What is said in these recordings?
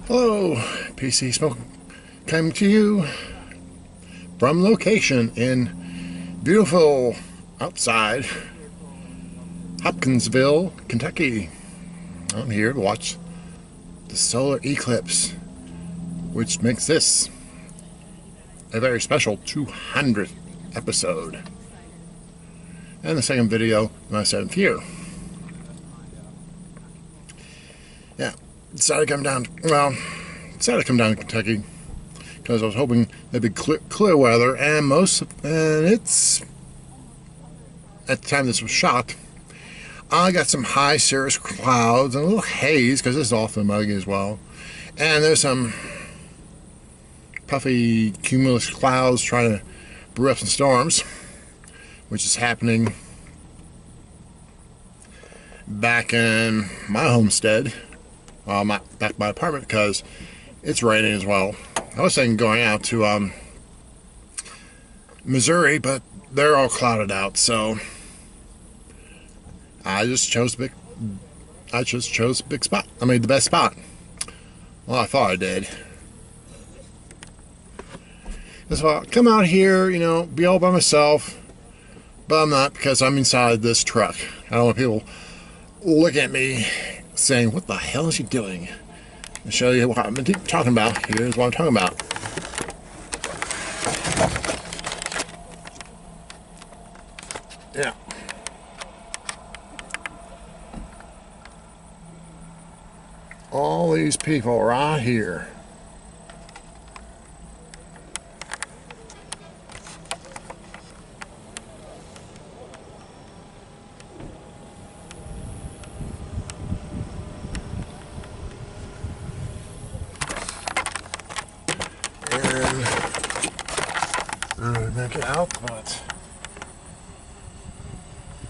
Hello, PC Smoke coming to you from location in beautiful outside Hopkinsville, Kentucky. I'm here to watch the solar eclipse, which makes this a very special 200th episode and the second video in my 7th year. Yeah, decided to come down to Kentucky because I was hoping there'd be clear weather, and it's at the time this was shot, I got some high cirrus clouds and a little haze because it's awfully muggy as well, and there's some puffy cumulus clouds trying to brew up some storms, which is happening back in my homestead, back my apartment, because it's raining as well. I was thinking going out to Missouri, but they're all clouded out, so I just chose the big spot. I mean, the best spot. Well, I thought I did. So I'll come out here, be all by myself, but I'm not, because I'm inside this truck. I don't want people looking at me saying, "What the hell is he doing?" I'll show you what I'm talking about. Here's what I'm talking about. Yeah. All these people right here. Make it out, but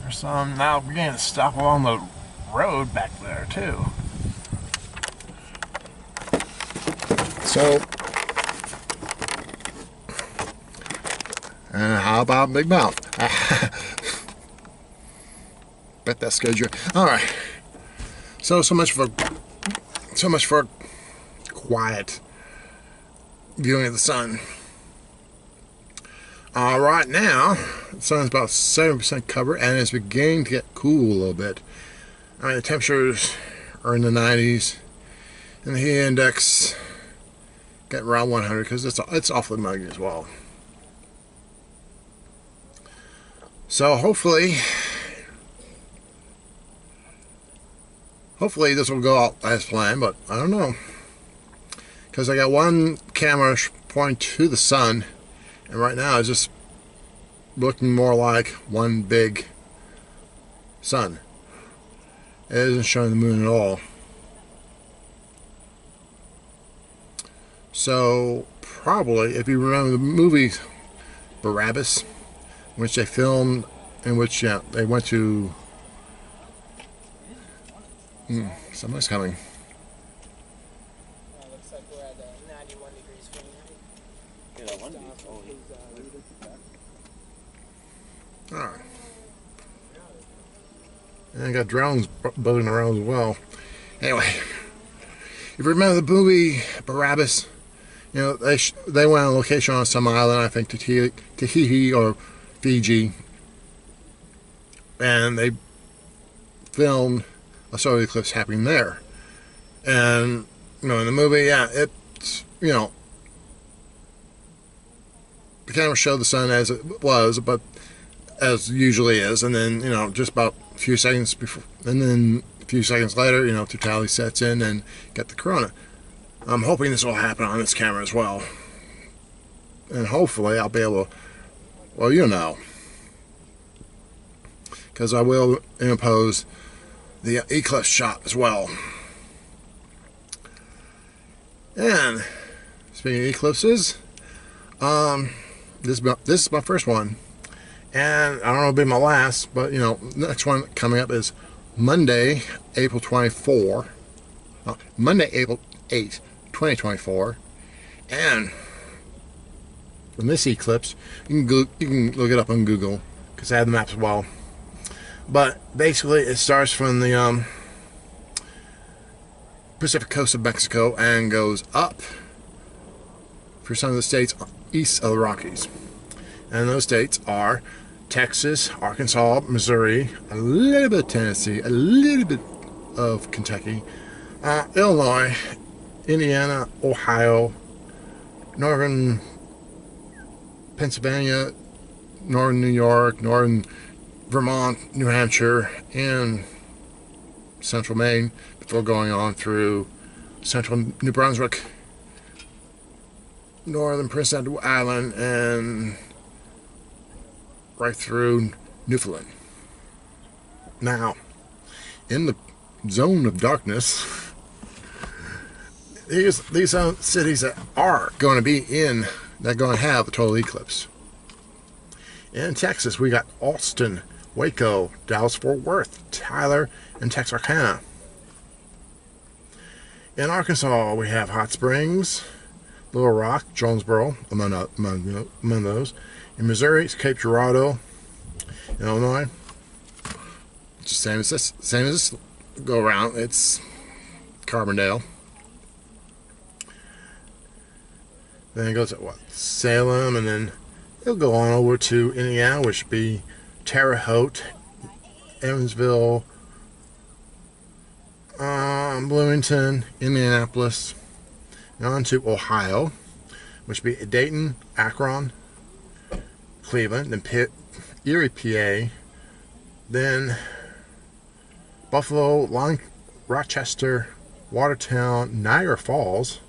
there's some now beginning to stop along the road back there too. So, how about Big Mouth? Bet that scared you. All right. So much for quiet viewing of the sun. Right now, the sun's about 70% covered, and it's beginning to get cool a little bit. I mean, the temperatures are in the 90s, and the heat index getting around 100 because it's awfully muggy as well. So hopefully this will go out as planned, but I don't know, because I got one camera pointing to the sun, and right now it's just looking more like one big sun. It isn't showing the moon at all. So probably, if you remember the movie Barabbas, which they filmed, in which they went to someone's coming. Looks like we're at 91 degrees Fahrenheit. Alright. And I got drones boating around as well. Anyway, if you remember the movie Barabbas, they went on location on some island, I think Tahiti or Fiji, and they filmed a solar eclipse happening there. And in the movie, it's the camera showed the sun as it was, but as usually is, and then just about a few seconds before, and then a few seconds later, totality sets in and get the corona. I'm hoping this will happen on this camera as well, and hopefully I'll be able to, because I will impose the eclipse shot as well. And speaking of eclipses, this is my first one. And I don't know if it'll be my last, but next one coming up is Monday, April 24. Monday, April 8, 2024. And from this eclipse, you can look it up on Google, because I have the maps as well. But basically, it starts from the Pacific coast of Mexico and goes up for some of the states east of the Rockies. And those states are Texas, Arkansas, Missouri, a little bit of Tennessee, a little bit of Kentucky, Illinois, Indiana, Ohio, northern Pennsylvania, northern New York, northern Vermont, New Hampshire, and central Maine, before going on through central New Brunswick, northern Prince Edward Island, and right through Newfoundland. Now, in the zone of darkness, these cities that are going to be in, that are going to have the total eclipse. In Texas, we got Austin, Waco, Dallas-Fort Worth, Tyler, and Texarkana. In Arkansas, we have Hot Springs, Little Rock, Jonesboro, among those. In Missouri, it's Cape Girardeau. In Illinois, it's the same as this go around. It's Carbondale. Then it goes to Salem, and then it'll go on over to Indiana, which would be Terre Haute, Evansville, Bloomington, Indianapolis, and on to Ohio, which would be Dayton, Akron, Cleveland, then Erie, PA, then Buffalo, Rochester, Watertown, Niagara Falls,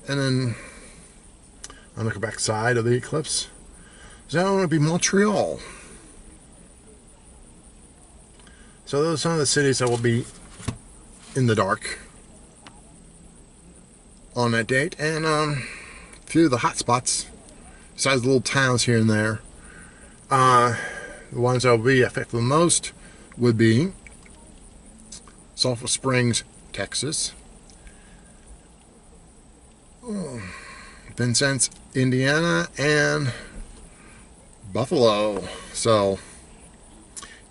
and then on the Quebec side of the eclipse zone would be Montreal. So those are some of the cities that will be in the dark on that date, and a few of the hot spots, besides the little towns here and there. The ones that will be affected the most would be Sulphur Springs, Texas, Vincennes, Indiana, and Buffalo. So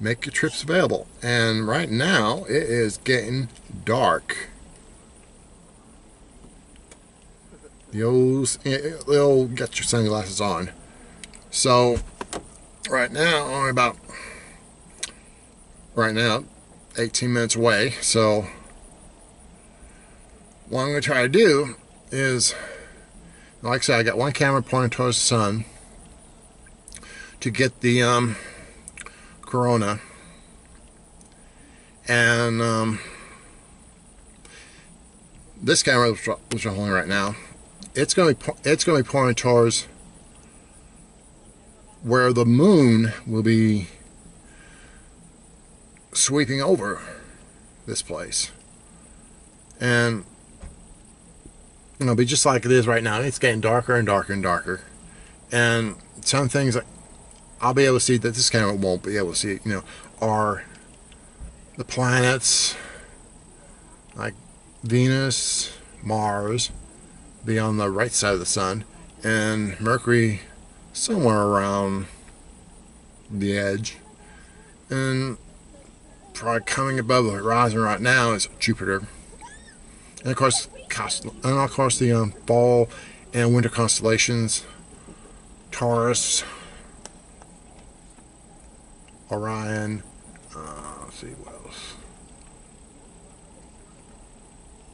make your trips available. And right now it is getting dark. You'll get your sunglasses on. So right now, 18 minutes away. So what I'm going to try to do is, like I said, I got one camera pointing towards the sun to get the corona, and this camera which I'm holding right now, it's going to be pointing towards where the moon will be sweeping over this place, and it'll be just like it is right now. It's getting darker and darker and darker, and some things that I'll be able to see that this camera won't be able to see, are the planets like Venus, Mars, be on the right side of the sun, and Mercury somewhere around the edge, and probably coming above the horizon right now is Jupiter, and of course the fall and winter constellations: Taurus, Orion, let's see what else,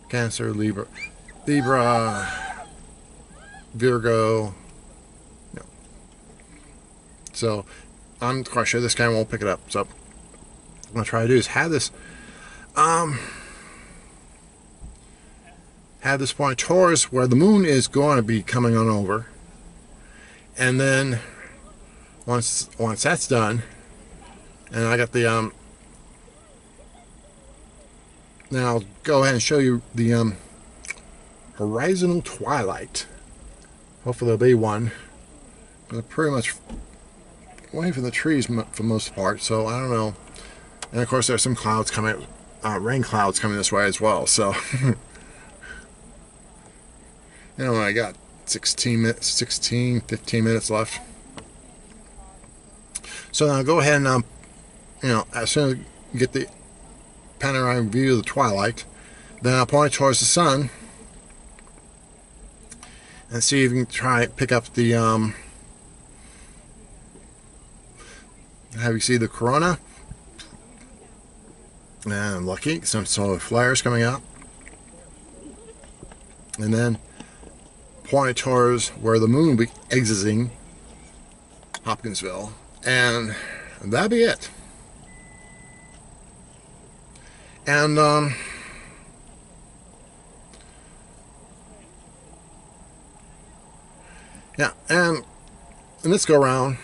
Cancer, Libra, Virgo. No. So I'm quite sure this camera won't pick it up. So what I'm gonna try to do is have this point towards where the moon is going to be coming on over, and then once that's done, and I got the then I'll go ahead and show you the horizontal twilight. Hopefully there'll be one. They're pretty much waiting for the trees for the most part, so I don't know. And of course there's some clouds coming, rain clouds coming this way as well. So I got 15 minutes left. So now go ahead and as soon as you get the panoramic view of the twilight, Then I'll point it towards the sun and see if you can try pick up the have you see the corona. And I'm lucky, some solar flares coming out. And then point it towards where the moon will be exiting Hopkinsville, and that'll be it. And yeah, and in this go around,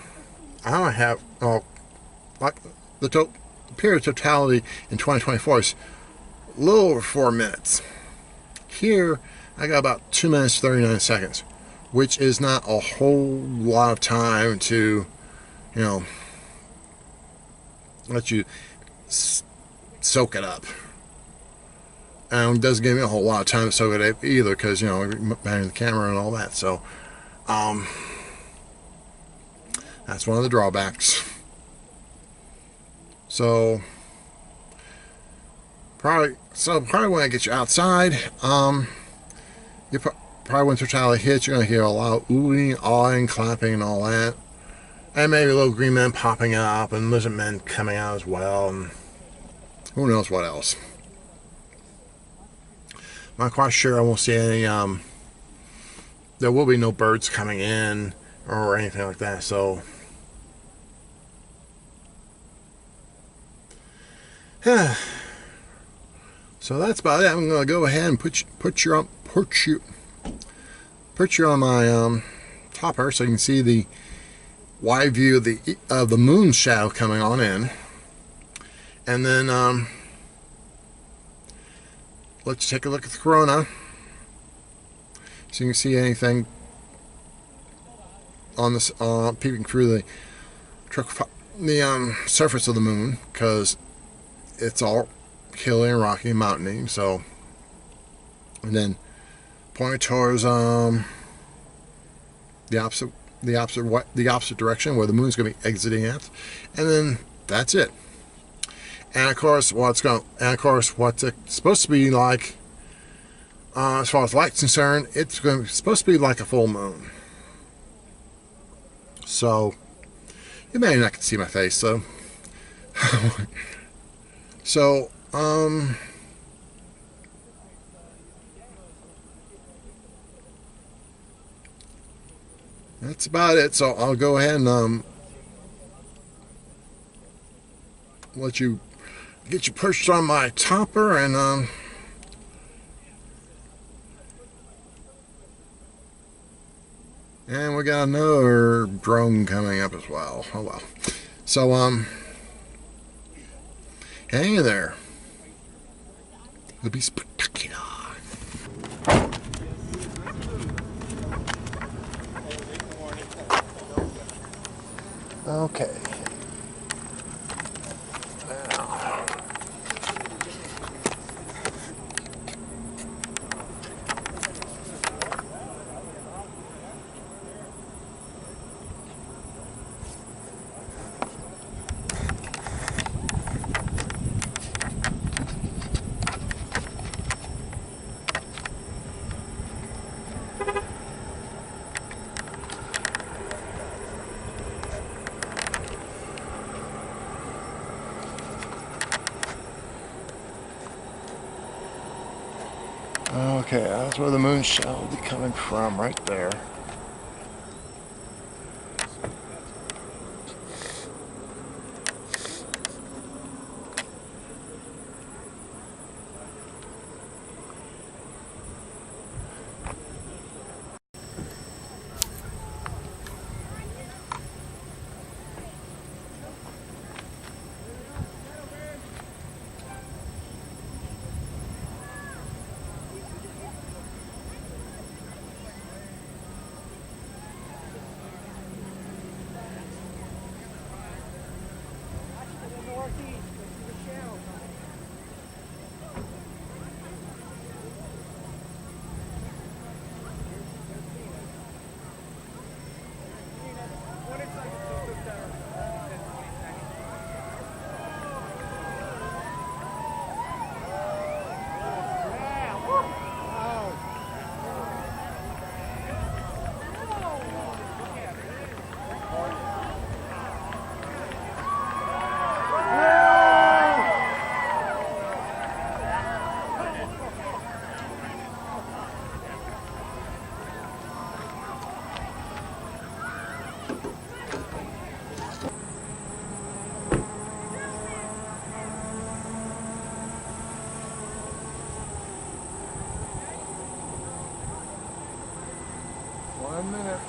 I don't have like the period of totality in 2024 is a little over 4 minutes. Here, I got about 2 minutes 39 seconds, which is not a whole lot of time to, let you soak it up. And it doesn't give me a whole lot of time to soak it up either, because, managing the camera and all that. So, that's one of the drawbacks. So probably when I get you outside, you probably when totality hits, you're gonna hear a lot of oohing, awing, clapping, and all that, and maybe little green men popping up and lizard men coming out as well, and who knows what else. I'm not quite sure. I won't see any. There will be no birds coming in or anything like that. So. So that's about it. I'm going to go ahead and put you on my topper so you can see the wide view of the moon shadow coming on in, and then let's take a look at the corona so you can see anything on this peeping through the surface of the moon, because it's all hilly and rocky and mountainy. So, and then point towards the opposite direction where the moon's going to be exiting at, and then that's it. And of course, what's it's supposed to be like, as far as light's concerned, it's supposed to be like a full moon. So you may not can see my face, so. So, that's about it. So I'll go ahead and let you get you perched on my topper, and we got another drone coming up as well. Oh well. So hang in there. It'll be spectacular. Okay. Okay, that's where the moon shadow will be coming from, right there. 1 minute.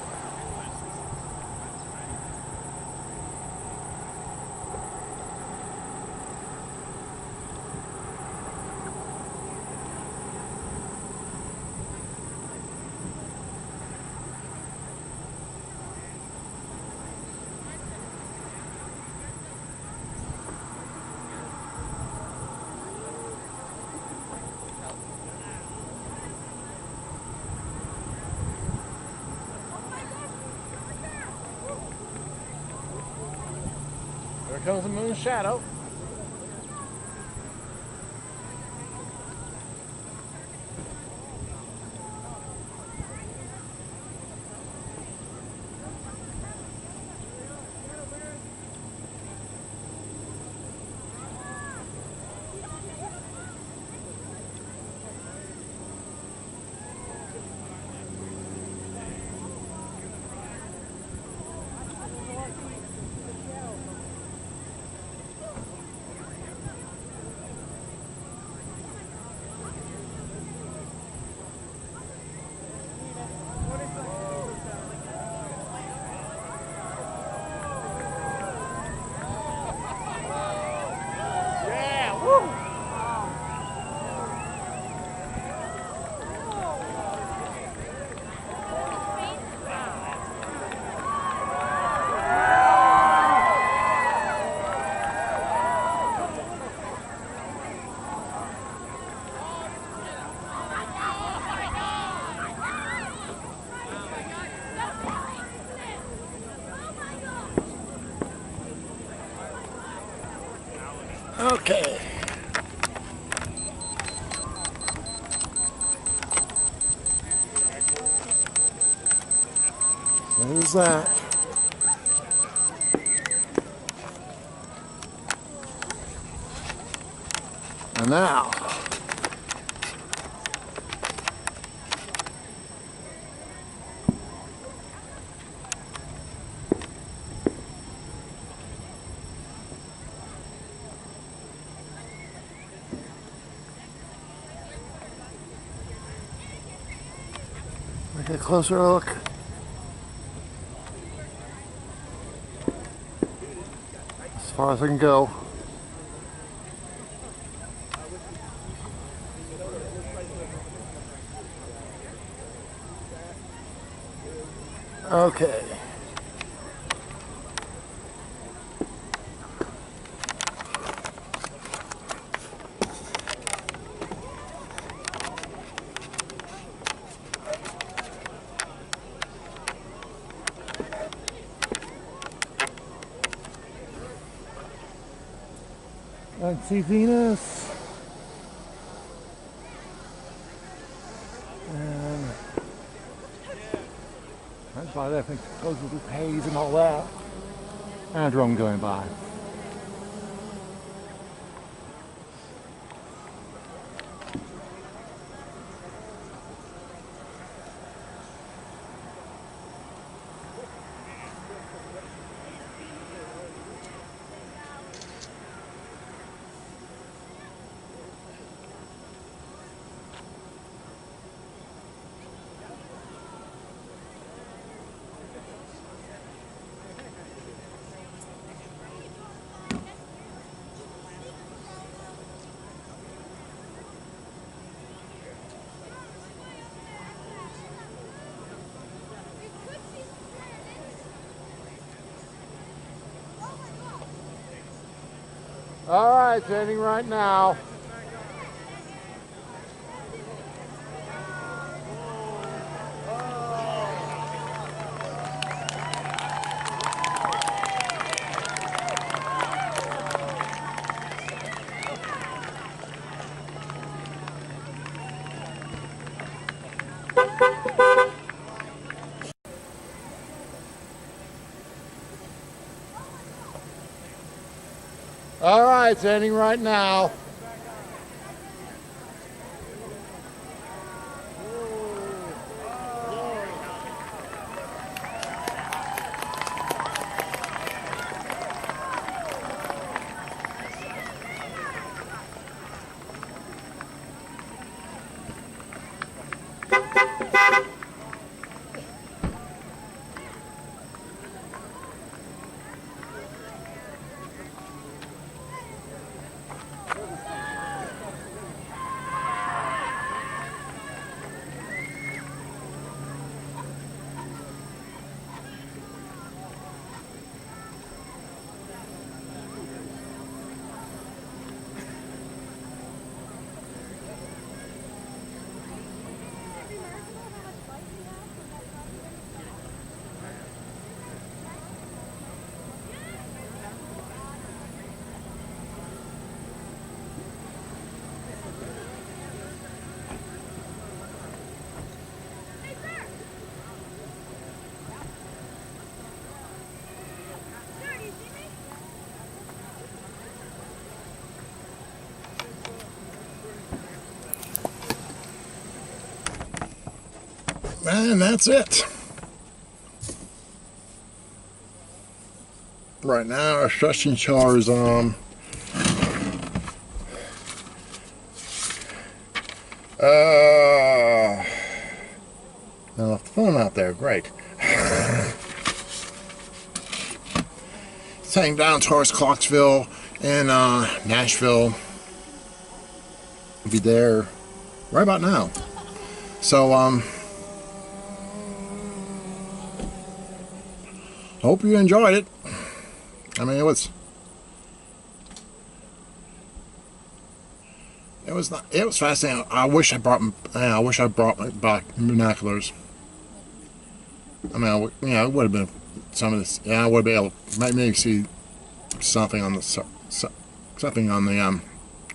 There comes the moon's shadow. Okay. There's that. And now, take a closer look. As far as I can go. Okay. I can see Venus. And that's why I think it goes with haze and all that. And a drone going by. All right, it's ending right now. All right, it's ending right now. And that's it. Right now, our stretching char is now the phone out there, great. It's heading down towards Clarksville and Nashville. We'll be there right about now. So hope you enjoyed it. I mean, it was fascinating. I wish I brought my binoculars. I mean, it would have been some of this. Yeah, I would have been able to maybe see something on the something on the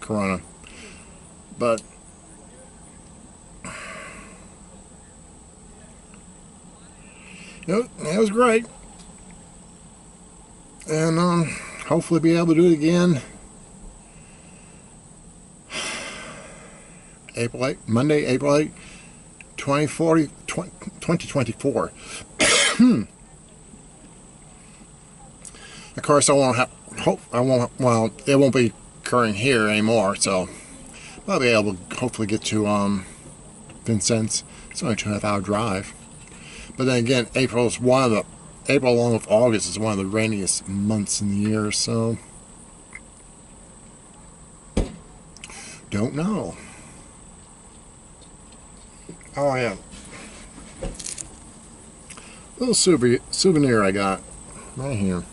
Corona, but it was great, and hopefully be able to do it again. Monday, April 8, 2024. Of course, I won't have. Well, it won't be occurring here anymore. So I'll be able to hopefully get to Vincennes. It's only a 2.5-hour drive. But then again, April along with August is one of the rainiest months in the year. So don't know. Oh yeah, little souvenir I got right here.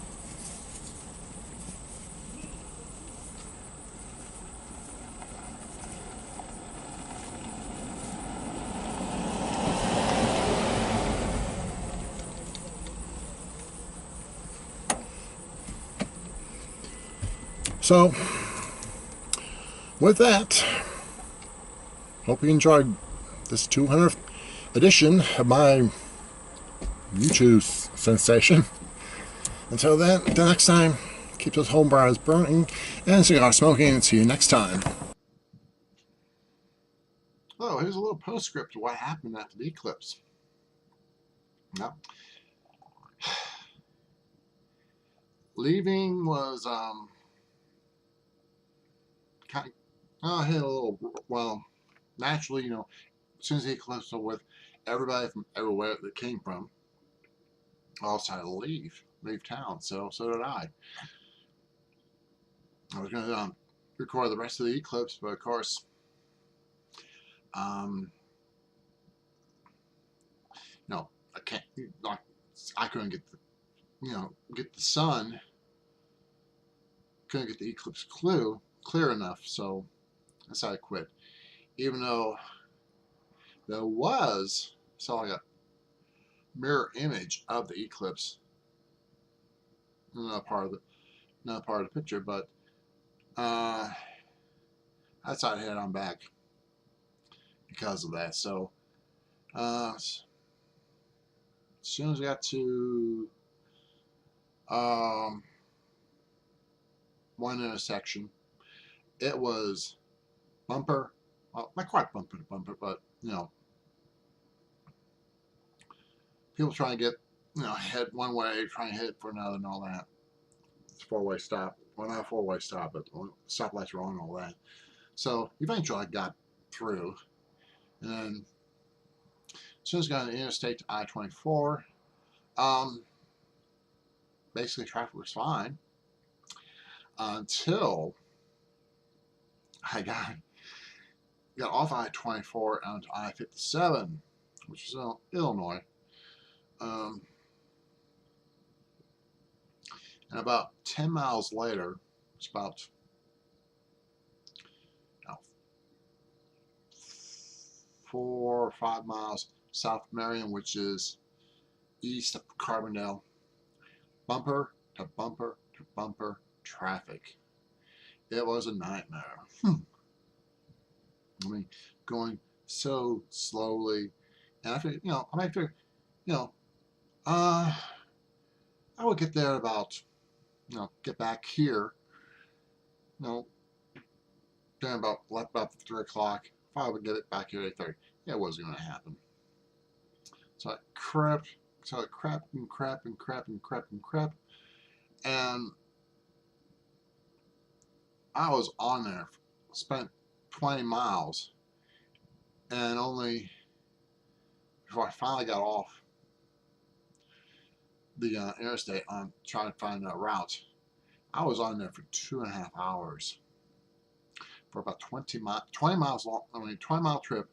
So, with that, hope you enjoyed this 200th edition of my YouTube sensation. Until then, until next time, keep those home bars burning and cigar smoking, and see you next time. Oh, here's a little postscript to what happened after the eclipse. Yep. Leaving was kind of, I had a little, well, naturally, as soon as the eclipse was with, everybody from everywhere that came from all decided to leave town. So did I. I was going to record the rest of the eclipse, but of course, no, I can't. I couldn't get get the sun. Couldn't get the eclipse clear enough, so I decided to quit. Even though there was like a mirror image of the eclipse, not part of the picture, but I decided to head on back because of that. So as soon as I got to one intersection, it was bumper, well, not quite bumper to bumper, but people trying to get head one way, trying to head for another, and all that. It's four-way stop. Well, not a four-way stop, but stoplights were on and all that. So eventually I got through, and then as soon as I got on the interstate to I-24, basically traffic was fine until I got off I-24 onto I-57, which is Illinois. And about 10 miles later, it's about 4 or 5 miles south of Marion, which is east of Carbondale, bumper to bumper to bumper traffic. It was a nightmare. I mean, going so slowly, and I figured, I would get there about, get back here, then about 3 o'clock. If I would get it back here at 8:30, it wasn't going to happen. So I crept, so I crept and crept and crept and crept and crept, and I was on there, spent 20 miles, and only before I finally got off the interstate on trying to find a route, I was on there for 2.5 hours for about 20 miles long. I mean, 20-mile trip,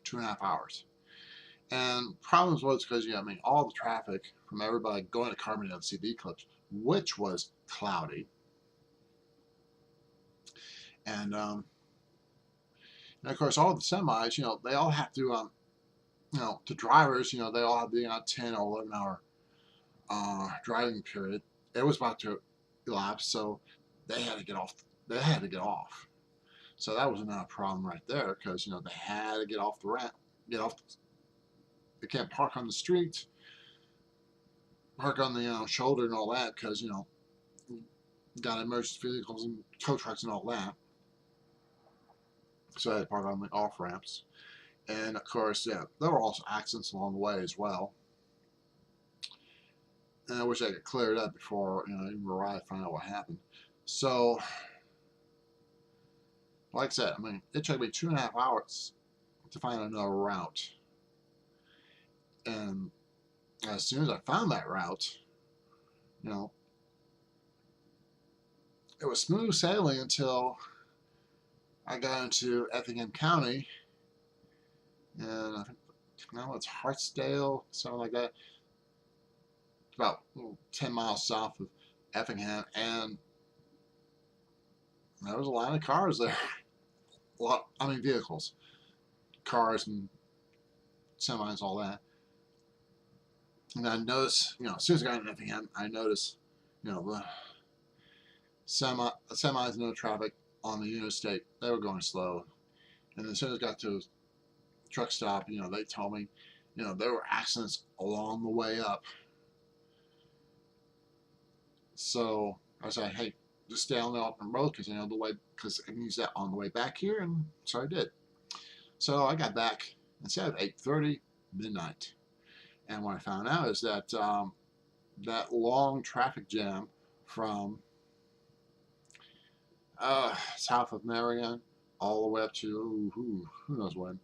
2.5 hours. And problems was because all the traffic from everybody going to Carbondale to see the eclipse, which was cloudy, and of course all the semis, they all have to, the drivers, they all have the 10 or 11 hour driving period. It was about to elapse, so they had to get off. They had to get off. So that was another problem right there because they had to get off the ramp, get off. They can't park on the street, park on the shoulder and all that because got emergency vehicles and tow trucks and all that. So they had to park on the off ramps, and of course, yeah, there were also accidents along the way as well. And I wish I could clear it up before even Mariah found out what happened. So, like I said, it took me 2.5 hours to find another route, and as soon as I found that route, you know, it was smooth sailing until I got into Effingham County, and I think now it's Hartsdale, something like that. It's about 10 miles south of Effingham, and there was a line of cars there. Vehicles, cars and semis, all that. And I noticed, as soon as I got into Effingham, I noticed, the semis, no traffic on the interstate. They were going slow. And as soon as I got to a truck stop, they told me, there were accidents along the way up. So I said, hey, just stay on the open road because the way, because I can use that on the way back here, and so I did. So I got back instead of 8:30, midnight. And what I found out is that that long traffic jam from south of Marion all the way up to who knows when,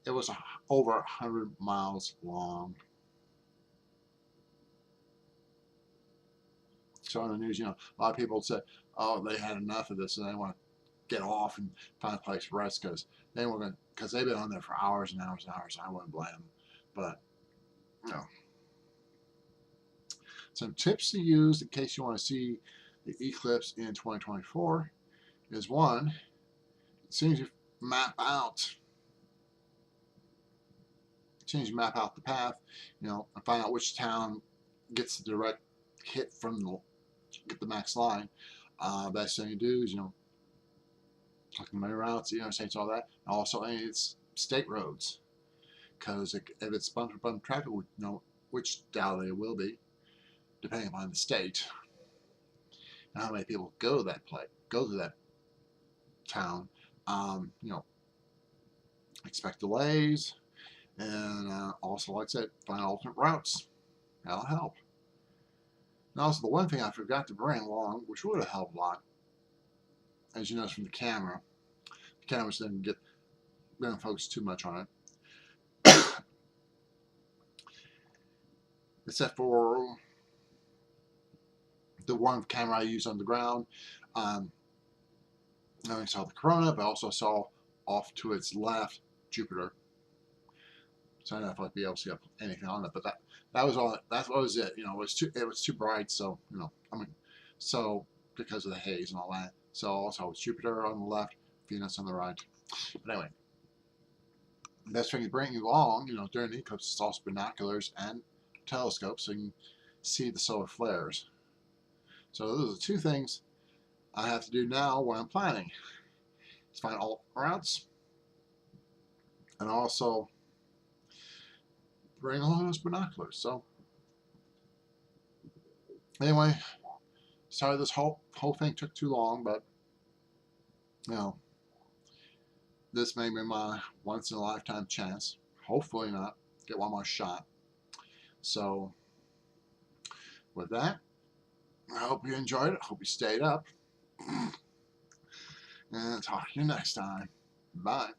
it was over 100 miles long. So on the news, a lot of people said, oh, they had enough of this and they want to get off and find a place to rest because they've been on there for hours and hours and hours. I wouldn't blame them, but some tips to use in case you want to see the eclipse in 2024 is one, as soon as you map out the path, and find out which town gets the direct hit from get the max line. Best thing to do is, like the main routes, the interstates, all that. And also, it's state roads, because if it's bumper traffic, which doubtless it will be, depending upon the state and how many people go to that town. Expect delays, and also, like I said, find alternate routes. That'll help. And also, the one thing I forgot to bring along, which would have helped a lot, as you notice from the camera just didn't focus too much on it, except for the one camera I used on the ground. I saw the Corona, but I also saw off to its left Jupiter. So I don't know if I'd be able to see anything on it, but that was all. That was it. It was too bright. So so because of the haze and all that. So also it's Jupiter on the left, Venus on the right. But anyway, the best thing to bring you along, during the eclipse is also binoculars and telescopes, so you can see the solar flares. So those are two things I have to do now when I'm planning. Is find all routes, and also bring along those binoculars. So anyway, sorry this whole thing took too long, but this may be my once in a lifetime chance. Hopefully not. get one more shot. So with that, I hope you enjoyed it. Hope you stayed up. And talk to you next time. Bye.